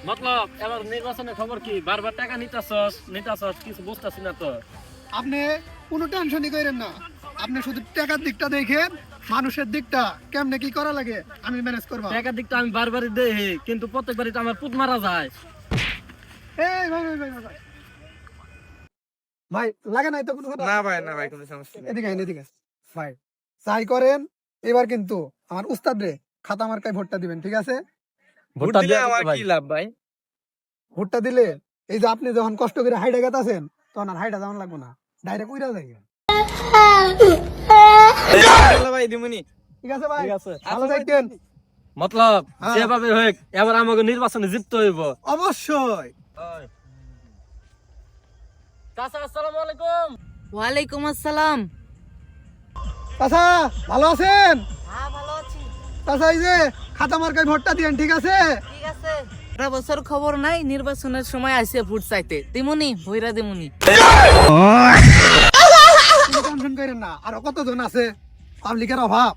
মতলব এবার নির্বাচনের খবর কি? বারবার টাকা নিতাছস কিছু বুঝতাছি না তো। আপনি কোনো টেনশনই করেন না, আপনি শুধু টাকার দিকটা দেখেন, মানুষের দিকটা কেমনে কি করা লাগে আমি ম্যানেজ করবো। টাকার দিকটা আমি বারবারই দেই, কিন্তু প্রত্যেকবারই তো আমার পুত মারা যায়। এই ভাই ভাই ভাই ভাই ভাই। ভাই লাগে নাই তো কোনো কথা? না ভাই, না ভাই, কোনো সমস্যা নেই। এদিকে আইন, এদিকে আইন। ভাই চাই করেন, এবার কিন্তু আমার উস্তাদ রে খাতা মার্কায় ভোটটা দিবেন, ঠিক আছে? ভোট ভোটটা দিলে দেয়া আমার ভাই। কি লাভ ভাই? ভোটটা দিলে এই যে আপনি যখন কষ্ট করে হাইডা গেতাছেন তখন আর হাইডা যাওয়ান লাগবো না, ডাইরেক্ট উইরা যাই। চলো ভাই, দিমুনি। ঠিক আছে ভাই, ঠিক আছে। ভালো থাকেন। মতলব হ্যাঁ। যেভাবে হোক এবার আমাকে নির্বাচনে জিততে হইব। অবশ্যই। চাচা আসসালামু আলাইকুম। ওয়ালাইকুম আসসালাম। চাচা ভালো আছেন? হ্যাঁ ভালো আছি। চাচা এই যে খাতা মার্কায় ভোটটা দিয়েন, ঠিক আছে? ঠিক আছে। সারা বছর খবর নাই, নির্বাচনের সময় আইছে ভোট চাইতে। দিমুনি ভইরা দিমুনি। কোনো টেনশন করেন না, আর কতজন আছে, পাবলিকের অভাব।